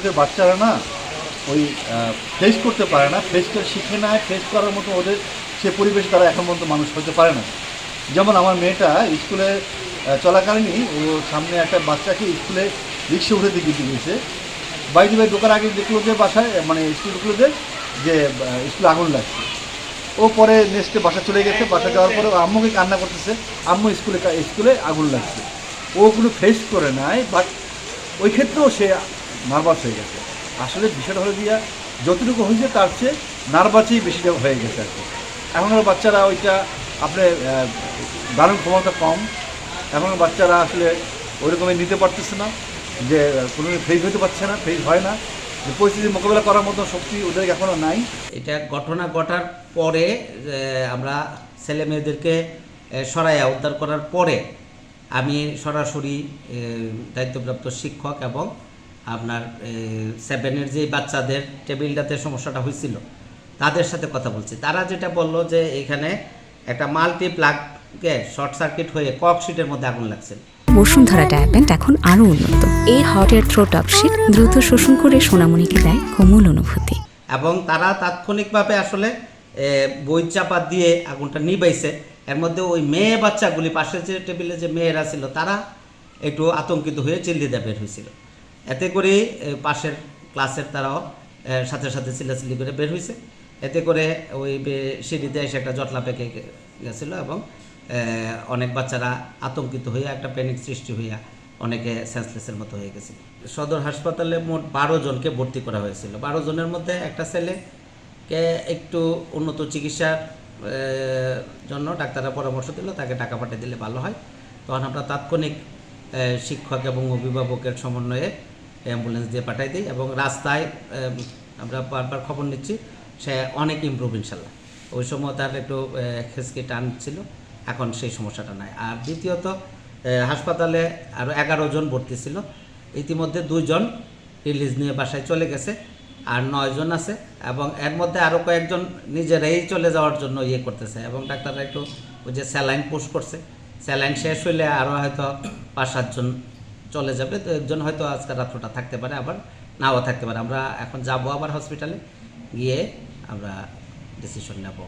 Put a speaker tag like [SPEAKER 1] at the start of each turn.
[SPEAKER 1] দেশের বাচ্চারা না ওই ফেস করতে পারে না, ফেস করে শিখে না, ফেস করার মতো ওদের সে পরিবেশে তারা এখন পর্যন্ত মানুষ হতে পারে না। যেমন আমার মেয়েটা স্কুলে চলাকালীনই ও সামনে একটা বাচ্চাকে স্কুলে রিক্সা উঠে দিয়ে দিয়েছে। বাইরে ঢোকার আগে দেখলো যে বাসায় মানে স্কুল ঢুকলো যে স্কুলে আগুন লাগছে। ও পরে নেক্সটে বাসা চলে গেছে, বাসা যাওয়ার পরে আম্মুকে কান্না করতেছে, আম্মু স্কুলে আগুন লাগছে। ও কোনো ফেস করে নাই, বাট ওই ক্ষেত্রেও সে নার্ভাস হয়ে গেছে। আসলে বিষয়টা হলো গিয়া যতটুকু হয়েছে তার চেয়ে নার্ভাসই বেশিটা হয়ে গেছে আর কি। এখনকার বাচ্চারা ওইটা আপনার ধারণ ক্ষমতা কম, এখনকার বাচ্চারা আসলে ওইরকমই নিতে পারতেছে না, যে কোনো ফেস হতে পারছে না, ফেস হয় না, যে পরিস্থিতি মোকাবেলা করার মতো শক্তি ওদের এখনও নাই।
[SPEAKER 2] এটা ঘটনা ঘটার পরে আমরা ছেলে মেয়েদেরকে সরাইয়া উদ্ধার করার পরে আমি সরাসরি দায়িত্বপ্রাপ্ত শিক্ষক এবং আপনার 7-এর যে বাচ্চাদের টেবিলটাতে সমস্যাটা হয়েছিল তাদের সাথে কথা বলছি। তারা যেটা বললো যে এখানে একটা মাল্টি প্লাগকে শর্ট সার্কিট হয়ে ককশিটের মধ্যে আগুন লাগছে।
[SPEAKER 3] বসুন্ধরা ডায়াপেন্ট এখন আরো উন্নত। এই hot air through top sheet দ্রুত শোষণ করে সোনামণিকে দেয় কোমল অনুভূতি।
[SPEAKER 2] এবং তারা তাৎক্ষণিকভাবে আসলে বই চাপা দিয়ে আগুনটা নিবাইছে। এর মধ্যে ওই মেয়ে বাচ্চাগুলি পাশের যে টেবিলে যে মেয়েরা ছিল তারা একটু আতঙ্কিত হয়ে চিল্লিতে বের হয়েছিল। এতে করে পাশের ক্লাসের তারাও সাথে সাথে চিল্লাচিল্লি করে বের হয়েছে। এতে করে ওই সিঁড়িতে এসে একটা জটলা পেকে গেছিলো এবং অনেক বাচ্চারা আতঙ্কিত হইয়া একটা প্যানিক সৃষ্টি হইয়া অনেকে সেন্সলেসের মতো হয়ে গেছিল। সদর হাসপাতালে মোট 12 জনকে ভর্তি করা হয়েছিল। 12 জনের মধ্যে একটা ছেলেকে একটু উন্নত চিকিৎসার জন্য ডাক্তাররা পরামর্শ দিল তাকে টাকা পাঠিয়ে দিলে ভালো হয়। তখন আমরা তাৎক্ষণিক শিক্ষক এবং অভিভাবকের সমন্বয়ে অ্যাম্বুলেন্স দিয়ে পাঠাই দিই এবং রাস্তায় আমরা বারবার খবর নিচ্ছি সে অনেক ইমপ্রুভ ইনশাল্লাহ। ওই সময় তার একটু খেসকি টান ছিল, এখন সেই সমস্যাটা নাই। আর দ্বিতীয়ত হাসপাতালে আরও 11 জন ভর্তি ছিল, ইতিমধ্যে 2 জন রিলিজ নিয়ে বাসায় চলে গেছে, আর 9 জন আছে এবং এর মধ্যে আরও কয়েকজন নিজেরাই চলে যাওয়ার জন্য করতেছে এবং ডাক্তাররা একটু ওই যে স্যালাইন পুশ করছে। স্যালাইন শেষ হইলে আরও হয়তো 5-7 জন চলে যাবে। তো একজন হয়তো আজকে রাত্রটা থাকতে পারে, আবার নাও থাকতে পারে। আমরা এখন যাব আবার হসপিটালে গিয়ে আমরা ডিসিশন নেব।